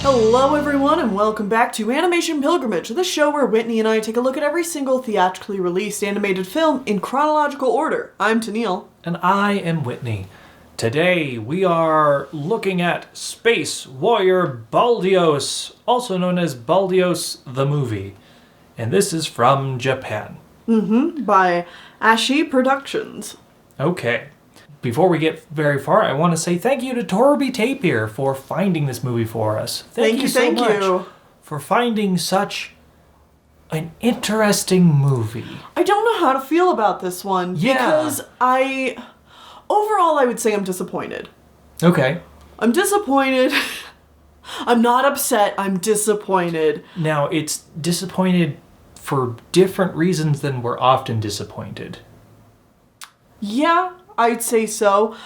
Hello everyone and welcome back to Animation Pilgrimage, the show where Whitney and I take a look at every single theatrically released animated film in chronological order. I'm Tennille. And I am Whitney. Today we are looking at Space Warrior Baldios, also known as Baldios the Movie. And this is from Japan. By Ashi Productions. Okay. Before we get very far, I want to say thank you to Torby Tapir for finding this movie for us. Thank you so much for finding such an interesting movie. I don't know how to feel about this one because overall I would say I'm disappointed. Okay. I'm disappointed. I'm not upset, I'm disappointed. Now, it's disappointed for different reasons than we're often disappointed. Yeah, I'd say so.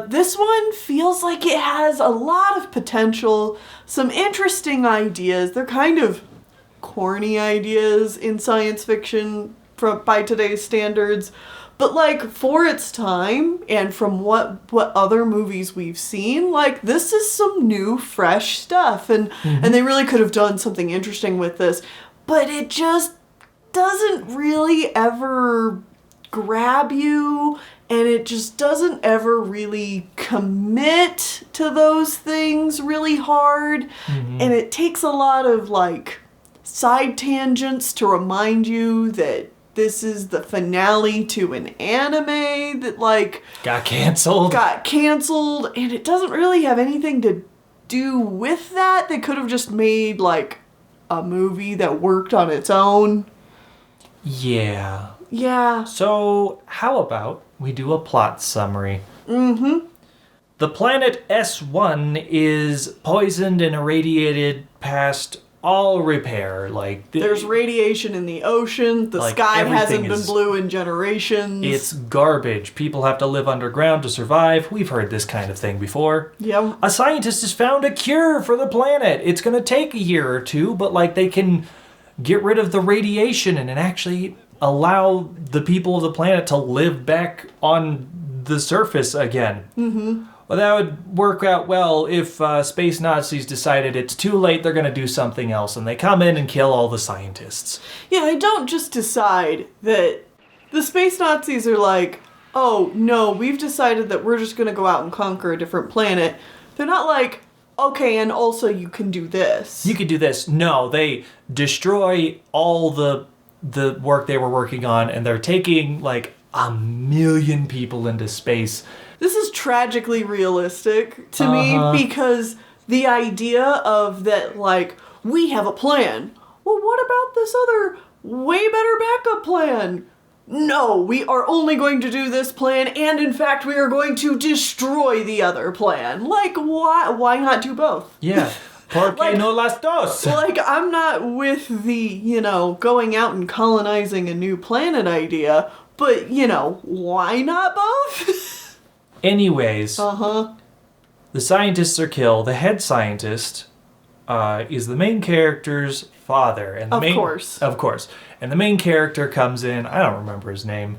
This one feels like it has a lot of potential, some interesting ideas. They're kind of corny ideas in science fiction by today's standards. But, like, for its time, and from what other movies we've seen, like, this is some new, fresh stuff. And they really could have done something interesting with this. But it just doesn't really ever grab you. And it just doesn't ever really commit to those things really hard. And it takes a lot of, like, side tangents to remind you that this is the finale to an anime that, like, Got canceled. And it doesn't really have anything to do with that. They could have just made, like, a movie that worked on its own. Yeah. Yeah. So, how about we do a plot summary? The planet S1 is poisoned and irradiated past all repair. Like, there's radiation in the ocean. The sky hasn't been blue in generations. It's garbage. People have to live underground to survive. We've heard this kind of thing before. Yep. A scientist has found a cure for the planet. It's going to take a year or two, but, like, they can get rid of the radiation and actually allow the people of the planet to live back on the surface again. Well, that would work out well if space Nazis decided it's too late, they're going to do something else, and they come in and kill all the scientists. Yeah, I don't just decide that the space Nazis are like, oh, no, we've decided that we're just going to go out and conquer a different planet. They're not like, okay, and also you can do this. You could do this. No, they destroy all the work they were working on, and they're taking, like, 1 million people into space. This is tragically realistic to me because the idea of that, like, we have a plan. Well, what about this other way better backup plan? No, we are only going to do this plan, and in fact, we are going to destroy the other plan. Like, why not do both? Yeah. ¿Por qué no las dos? Like, I'm not with the, going out and colonizing a new planet idea, but, why not both? Anyways, the scientists are killed. The head scientist is the main character's father. And Of course. And the main character comes in. I don't remember his name.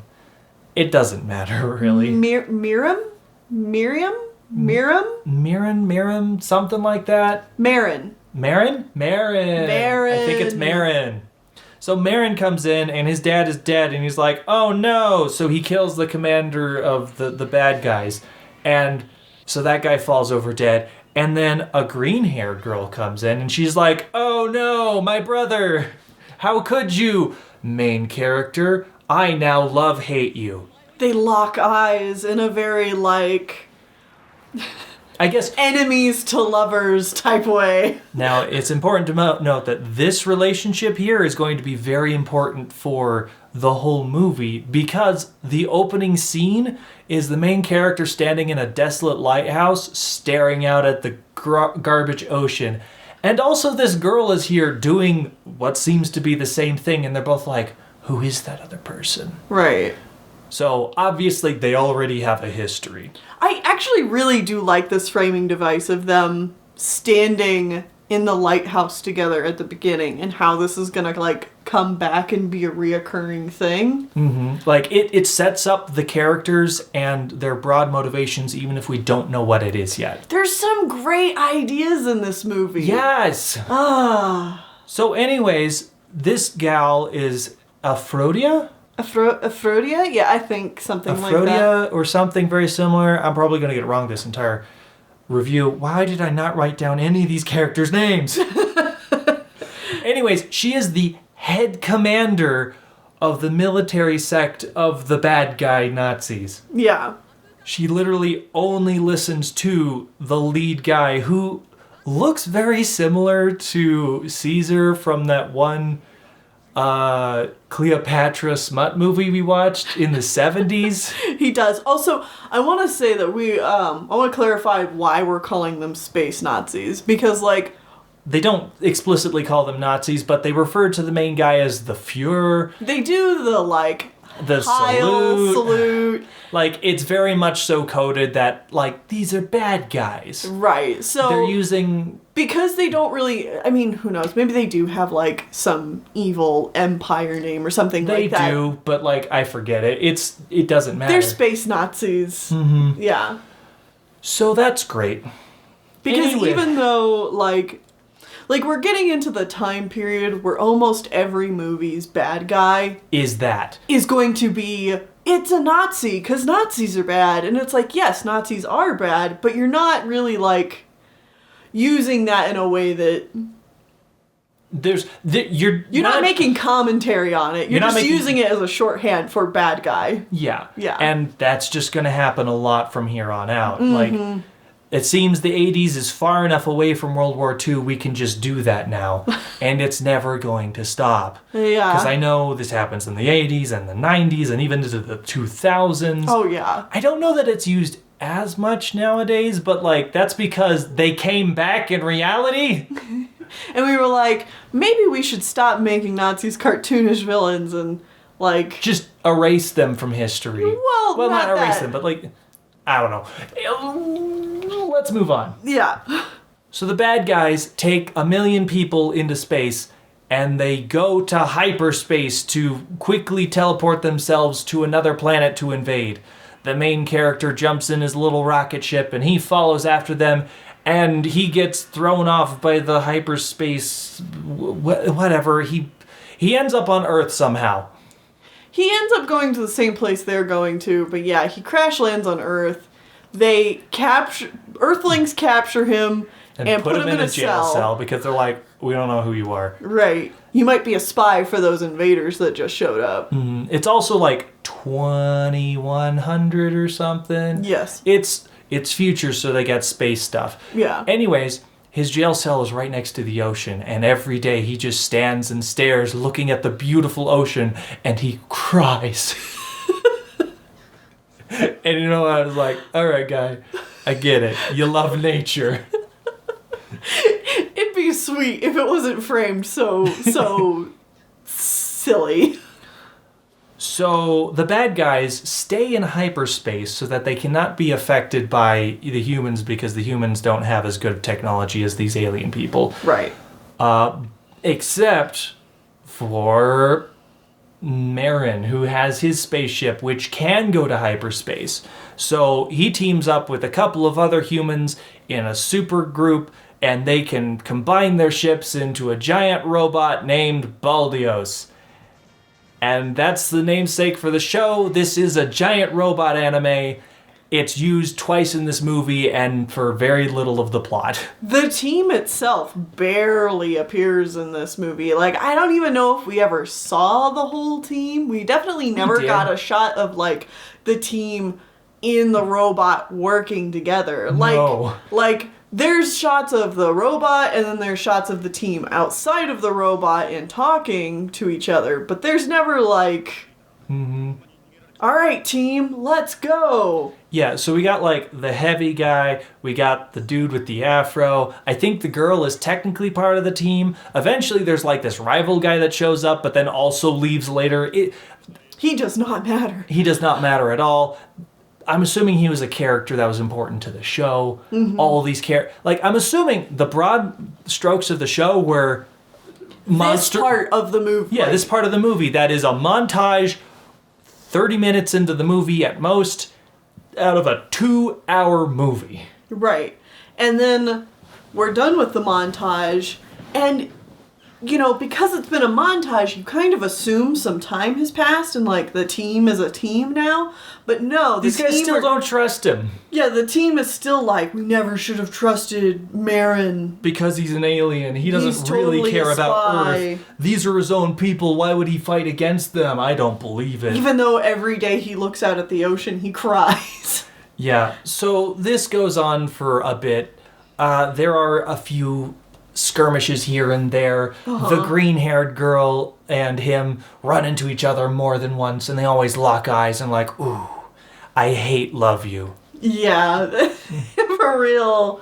It doesn't matter, really. Miriam, something like that. Marin. I think it's Marin. So Marin comes in, and his dad is dead, and he's like, oh no! So he kills the commander of the bad guys. And so that guy falls over dead. And then a green-haired girl comes in, and she's like, oh no, my brother! How could you? Main character, I now love-hate you. They lock eyes in a very, like, I guess, enemies to lovers type way. Now, it's important to note that this relationship here is going to be very important for the whole movie, because the opening scene is the main character standing in a desolate lighthouse staring out at the garbage ocean. And also this girl is here doing what seems to be the same thing, and they're both like, who is that other person? Right. So, obviously, they already have a history. I actually really do like this framing device of them standing in the lighthouse together at the beginning and how this is gonna like come back and be a reoccurring thing. Mm-hmm. Like it sets up the characters and their broad motivations even if we don't know what it is yet. There's some great ideas in this movie. Yes! So anyways, this gal is Aphrodite? Aphrodite? Yeah, I think something like that. Aphrodite or something very similar. I'm probably going to get it wrong this entire review. Why did I not write down any of these characters' names? Anyways, she is the head commander of the military sect of the bad guy Nazis. Yeah. She literally only listens to the lead guy who looks very similar to Caesar from that one Cleopatra smut movie we watched in the 70s. He does. Also, I want to say that I want to clarify why we're calling them space Nazis. Because, like... They don't explicitly call them Nazis, but they refer to the main guy as the Fuhrer. They do the, like... The Heil, salute. Like, it's very much so coded that, like, these are bad guys. Right, so... They're using... Because they don't really... I mean, who knows? Maybe they do have, like, some evil empire name or something like that. They do, but, like, I forget it. It doesn't matter. They're space Nazis. Mm-hmm. Yeah. So that's great. Because anyway. Even though, like, we're getting into the time period where almost every movie's bad guy... Is going to be... It's a Nazi, because Nazis are bad. And it's like, yes, Nazis are bad, but you're not really, like... using that in a way that you're not making commentary on it. You're just using it as a shorthand for bad guy. Yeah. Yeah. And that's just going to happen a lot from here on out. Like, it seems the 80s is far enough away from World War II, we can just do that now. And it's never going to stop. Yeah. Because I know this happens in the 80s and the 90s and even into the 2000s. Oh, yeah. I don't know that it's used as much nowadays, but like that's because they came back in reality. And we were like, maybe we should stop making Nazis cartoonish villains and like just erase them from history. Well, not erase them, but like I don't know. Let's move on. Yeah. So the bad guys take 1 million people into space and they go to hyperspace to quickly teleport themselves to another planet to invade. The main character jumps in his little rocket ship and he follows after them and he gets thrown off by the hyperspace whatever. He ends up on Earth somehow. He ends up going to the same place they're going to, but yeah, he crash lands on Earth. Earthlings capture him and put him in a jail cell because they're like, we don't know who you are. Right. You might be a spy for those invaders that just showed up. It's also like 2100 or something. Yes. It's future, so they got space stuff. Yeah. Anyways, his jail cell is right next to the ocean, and every day he just stands and stares looking at the beautiful ocean, and he cries. And you know, I was like, all right, guy, I get it. You love nature. It'd be sweet if it wasn't framed so silly. So the bad guys stay in hyperspace so that they cannot be affected by the humans because the humans don't have as good of technology as these alien people. Right. Except for Marin, who has his spaceship, which can go to hyperspace. So he teams up with a couple of other humans in a super group, and they can combine their ships into a giant robot named Baldios. And that's the namesake for the show. This is a giant robot anime. It's used twice in this movie and for very little of the plot. The team itself barely appears in this movie. Like, I don't even know if we ever saw the whole team. We definitely never got a shot of, like, the team in the robot working together. No. Like, there's shots of the robot and then there's shots of the team outside of the robot and talking to each other. But there's never, like... All right, team, let's go. Yeah, so we got, like, the heavy guy. We got the dude with the afro. I think the girl is technically part of the team. Eventually, there's, like, this rival guy that shows up, but then also leaves later. He does not matter. He does not matter at all. I'm assuming he was a character that was important to the show. All these I'm assuming the broad strokes of the show were This part of the movie. Yeah, this part of the movie that is a montage, 30 minutes into the movie at most, out of a 2-hour movie. Right. And then we're done with the montage, and, you know, because it's been a montage, you kind of assume some time has passed, and, like, the team is a team now. But no, these guys still don't trust him. Yeah, the team is still like, we never should have trusted Marin. Because he's an alien. He doesn't really care about Earth. These are his own people. Why would he fight against them? I don't believe it. Even though every day he looks out at the ocean, he cries. Yeah, so this goes on for a bit. There are a few skirmishes here and there. The green-haired girl and him run into each other more than once, and they always lock eyes and like, ooh, I hate love you. Yeah, for real.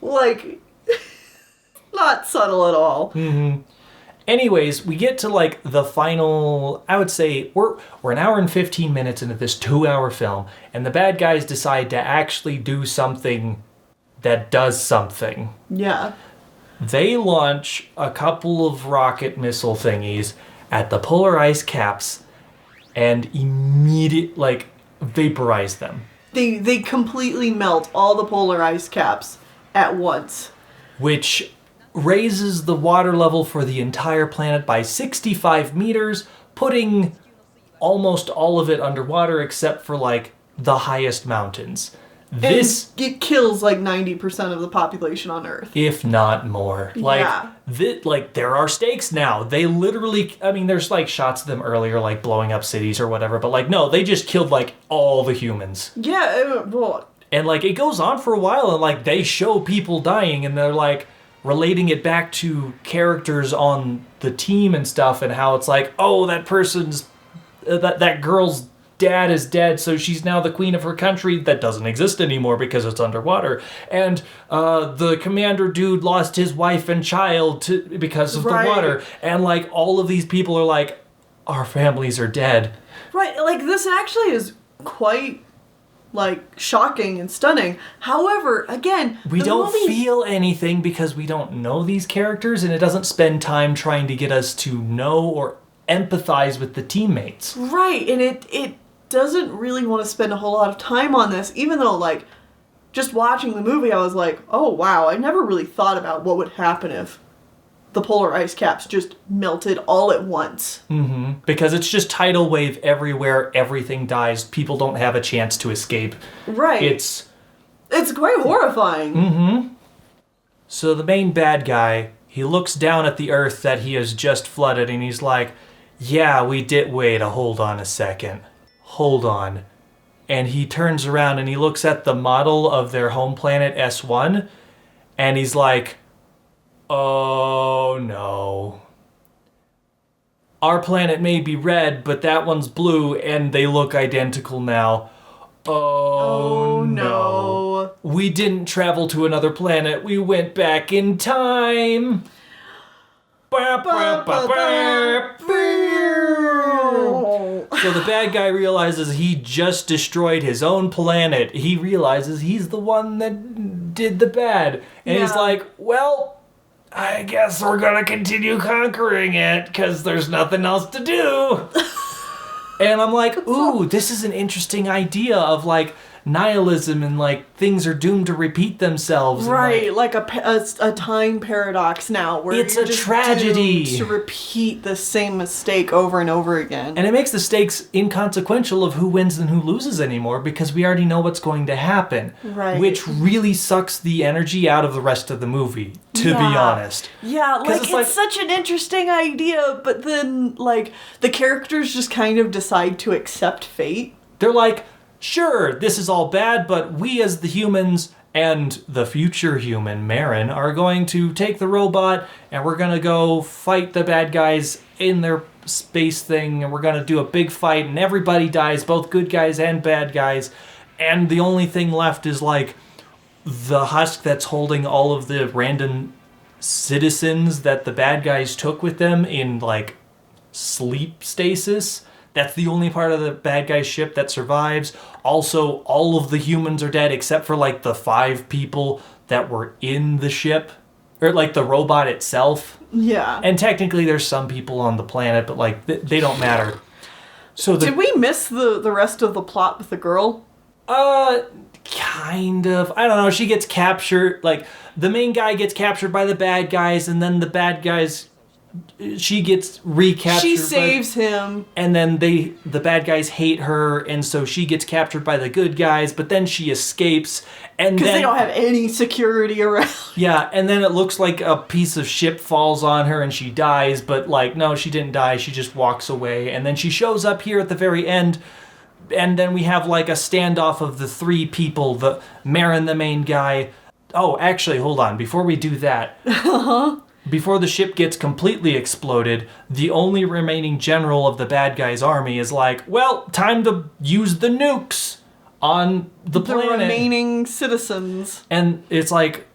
Like, not subtle at all. Mm-hmm. Anyways, we get to like the final, I would say, we're an hour and 15 minutes into this 2-hour film, and the bad guys decide to actually do something that does something. Yeah. They launch a couple of rocket missile thingies at the polar ice caps and immediately, vaporize them. They completely melt all the polar ice caps at once. Which raises the water level for the entire planet by 65 meters, putting almost all of it underwater except for, the highest mountains. It kills 90% of the population on Earth, if not more. There are stakes now. They literally, there's shots of them earlier, blowing up cities or whatever, but no, they just killed all the humans. Yeah, well, and it goes on for a while, and they show people dying, and they're relating it back to characters on the team and stuff, and how it's oh, that person's that girl's dad is dead, so she's now the queen of her country that doesn't exist anymore because it's underwater. And the commander dude lost his wife and child because of the water. And all of these people are our families are dead. Right, this actually is quite shocking and stunning. However, again, we don't feel anything because we don't know these characters, and it doesn't spend time trying to get us to know or empathize with the teammates. Right, and it doesn't really want to spend a whole lot of time on this, even though, just watching the movie, I was oh, wow, I never really thought about what would happen if the polar ice caps just melted all at once. Mm-hmm. Because it's just tidal wave everywhere, everything dies, people don't have a chance to escape. Right. It's quite horrifying. Mm-hmm. So the main bad guy, he looks down at the Earth that he has just flooded, and he's yeah, we did, wait, hold on a second. Hold on. And he turns around and he looks at the model of their home planet S1, and he's oh no. Our planet may be red, but that one's blue, and they look identical now. Oh no. We didn't travel to another planet, we went back in time. So the bad guy realizes he just destroyed his own planet. He realizes he's the one that did the bad. And he's well, I guess we're gonna continue conquering it because there's nothing else to do. And I'm ooh, this is an interesting idea of nihilism and things are doomed to repeat themselves. Right, a time paradox now where it's you're a just tragedy doomed to repeat the same mistake over and over again. And it makes the stakes inconsequential of who wins and who loses anymore because we already know what's going to happen. Right. Which really sucks the energy out of the rest of the movie, to be honest. Yeah, it's such an interesting idea, but then the characters just kind of decide to accept fate. They're sure, this is all bad, but we as the humans and the future human, Marin, are going to take the robot and we're going to go fight the bad guys in their space thing, and we're going to do a big fight and everybody dies, both good guys and bad guys, and the only thing left is the husk that's holding all of the random citizens that the bad guys took with them in sleep stasis. That's the only part of the bad guy's ship that survives. Also, all of the humans are dead except for like the 5 people that were in the ship. Or like the robot itself. Yeah. And technically there's some people on the planet, but like they don't matter. So Did we miss the rest of the plot with the girl? Kind of. I don't know. She gets captured. Like, the main guy gets captured by the bad guys, and then the bad guys... She gets recaptured. She saves him. And then the bad guys hate her, and so she gets captured by the good guys, but then she escapes, and because they don't have any security around. Yeah, and then it looks like a piece of ship falls on her and she dies, but like, no, she didn't die, she just walks away, and then she shows up here at the very end, and then we have like a standoff of the 3 people, the Marin, the main guy. Oh, actually, hold on, before we do that... Before the ship gets completely exploded, the only remaining general of the bad guy's army is like, well, time to use the nukes on the planet. The remaining citizens. And it's like,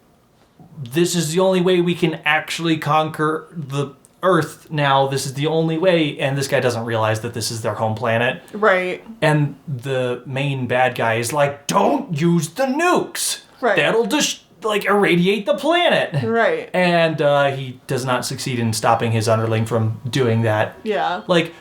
this is the only way we can actually conquer the Earth now. This is the only way. And this guy doesn't realize that this is their home planet. Right. And the main bad guy is like, don't use the nukes. Right. That'll just... like irradiate the planet. Right. And he does not succeed in stopping his underling from doing that. Yeah. Like,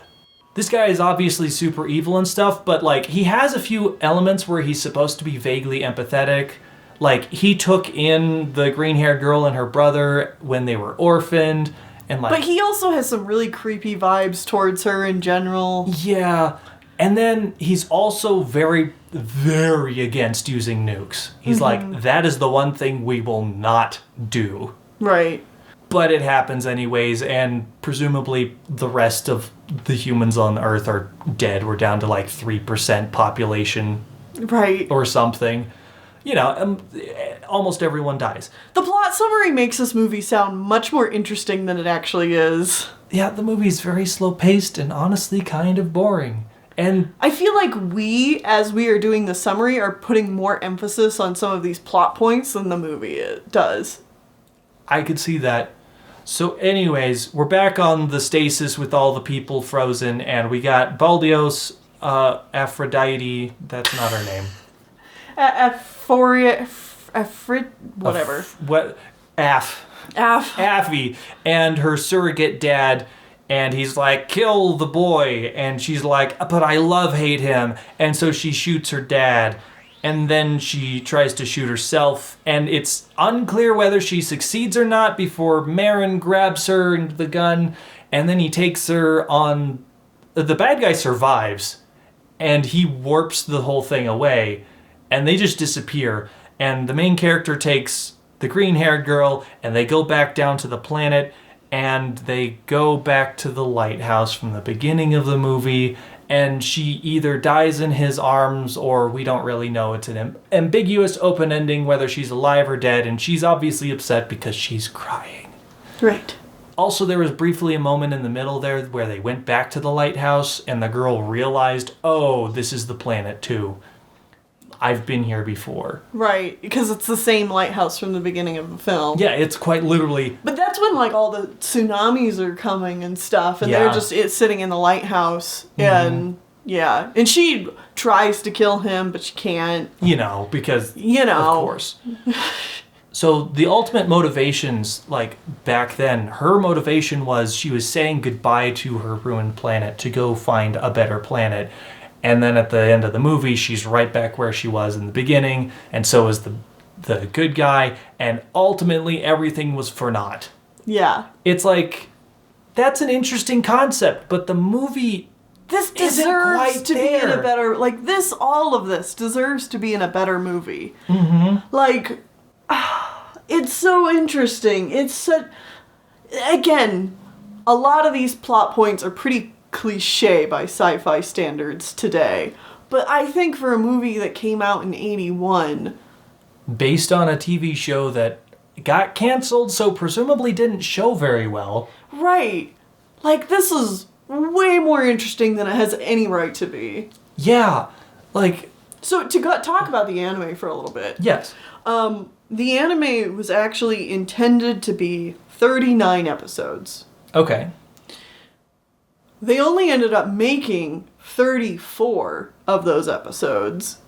this guy is obviously super evil and stuff, but like he has a few elements where he's supposed to be vaguely empathetic. Like, he took in the green-haired girl and her brother when they were orphaned, and like... But he also has some really creepy vibes towards her in general. Yeah. And then he's also very, very against using nukes. He's like, that is the one thing we will not do. Right. But it happens anyways, and presumably the rest of the humans on Earth are dead. We're down to like 3% population. Right. Or something. You know, almost everyone dies. The plot summary makes this movie sound much more interesting than it actually is. Yeah, the movie's very slow-paced and honestly kind of boring. And I feel like we, as we are doing the summary, are putting more emphasis on some of these plot points than the movie does. I could see that. So anyways, we're back on the stasis with all the people frozen, and we got Baldios, Aphrodite, that's not her name. Whatever. Affy, and her surrogate dad... And he's like, kill the boy. And she's like, but I hate him. And so she shoots her dad. And then she tries to shoot herself. And it's unclear whether she succeeds or not before Marin grabs her into the gun. And then he takes her on... The bad guy survives. And he warps the whole thing away. And they just disappear. And the main character takes the green-haired girl. And they go back down to the planet. And they go back to the lighthouse from the beginning of the movie, and she either dies in his arms or we don't really know. It's an ambiguous open ending whether she's alive or dead, and she's obviously upset because she's crying. Right. Also, there was briefly a moment in the middle there where they went back to the lighthouse and the girl realized, oh, this is the planet too. I've been here before. Right, because it's the same lighthouse from the beginning of the film. Yeah, it's quite literally... But that's when, like, all the tsunamis are coming and stuff, and they're just sitting in the lighthouse, and, yeah. And she tries to kill him, but she can't. You know, because... You know. Of course. So, the ultimate motivations, like, back then, her motivation was she was saying goodbye to her ruined planet to go find a better planet. And then at the end of the movie, she's right back where she was in the beginning, and so is the good guy, and ultimately everything was for naught. Yeah. It's like, that's an interesting concept, but the movie this deserves to be in a better, like, all of this deserves to be in a better movie. Mm-hmm. Like, it's so interesting. Again, a lot of these plot points are pretty cliche by sci-fi standards today, but I think for a movie that came out in 81, based on a TV show that got canceled, so presumably didn't show very well. Right. Like, this is way more interesting than it has any right to be. Yeah. Like... So, to talk about the anime for a little bit. Yes. The anime was actually intended to be 39 episodes. Okay. they only ended up making 34 of those episodes.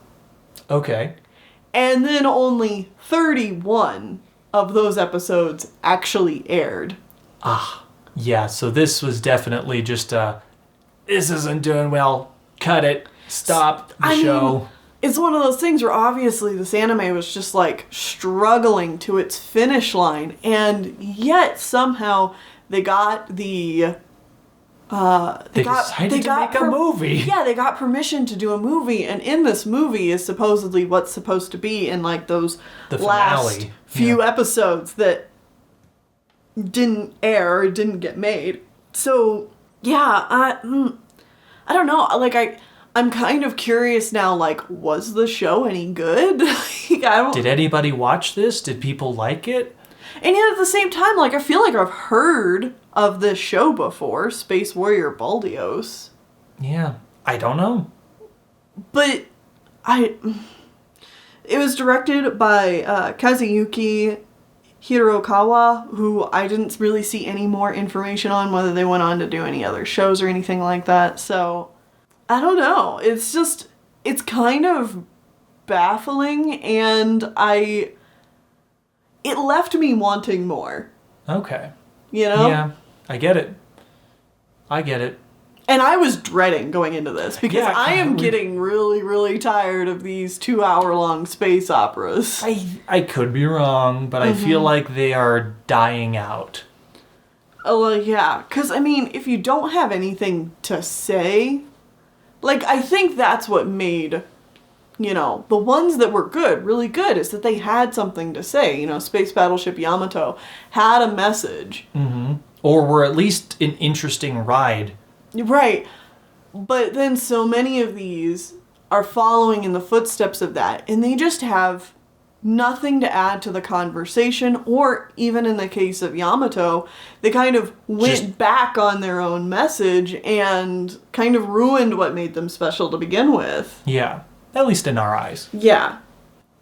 Okay. And then only 31 of those episodes actually aired. Yeah, so this was definitely just this isn't doing well. Cut it. Stop the show. It's one of those things where obviously this anime was just like struggling to its finish line, and yet somehow they got the they decided to make a movie. Yeah, they got permission to do a movie, and in this movie is supposedly what's supposed to be in like those last few episodes that didn't air or didn't get made. So yeah, I don't know. Like I'm kind of curious now. Like, was the show any good? Did anybody watch this? Did people like it? And yet at the same time, like, I feel like I've heard of this show before, Space Warrior Baldios. Yeah, I don't know. But it was directed by Kazuyuki Hirokawa, who I didn't really see any more information on whether they went on to do any other shows or anything like that. So, I don't know. It's kind of baffling, and it left me wanting more. Okay. You know? Yeah, I get it. And I was dreading going into this because I am getting really, really tired of these 2-hour-long space operas. I could be wrong, but I feel like they are dying out. Oh, well, yeah. Because, I mean, if you don't have anything to say, like, I think that's what made, you know, the ones that were good, really good, is that they had something to say. You know, Space Battleship Yamato had a message. Mm-hmm. Or were at least an interesting ride. Right. But then so many of these are following in the footsteps of that, and they just have nothing to add to the conversation, or even in the case of Yamato, they kind of went back on their own message and kind of ruined what made them special to begin with. Yeah, at least in our eyes. Yeah.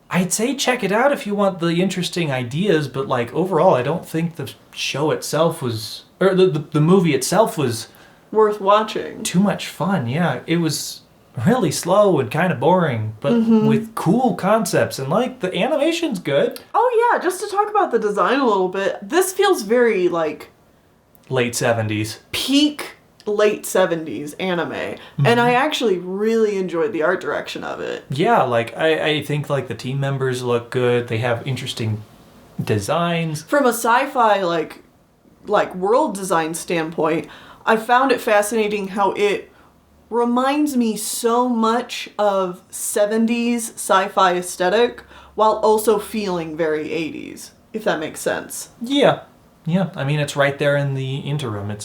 I'd say check it out if you want the interesting ideas, but like overall I don't think the show itself was, or the movie itself was worth watching. Too much fun, yeah. It was really slow and kind of boring, but with cool concepts, and like the animation's good. Oh yeah, just to talk about the design a little bit, this feels very like late 70s. Peak late 70s anime. And I actually really enjoyed the art direction of it. Yeah, like I think like the team members look good. They have interesting designs. From a sci-fi like world design standpoint, I found it fascinating how it reminds me so much of 70s sci-fi aesthetic while also feeling very 80s, if that makes sense. Yeah. Yeah, I mean, it's right there in the interim.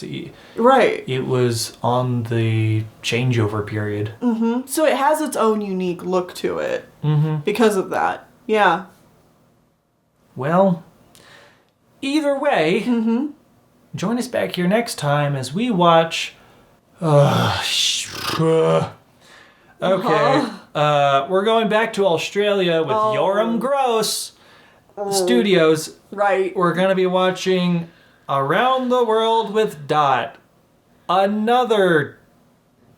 Right. It was on the changeover period. Mm-hmm. So it has its own unique look to it because of that. Yeah. Well, either way, join us back here next time as we watch... Okay. We're going back to Australia with Yoram Gross Studios. Right. We're going to be watching Around the World with Dot. Another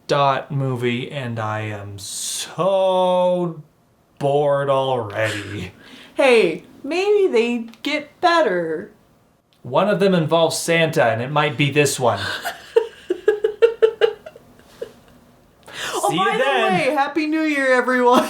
Dot movie, and I am so bored already. Hey, maybe they get better. One of them involves Santa, and it might be this one. Oh, by the way, Happy New Year, everyone.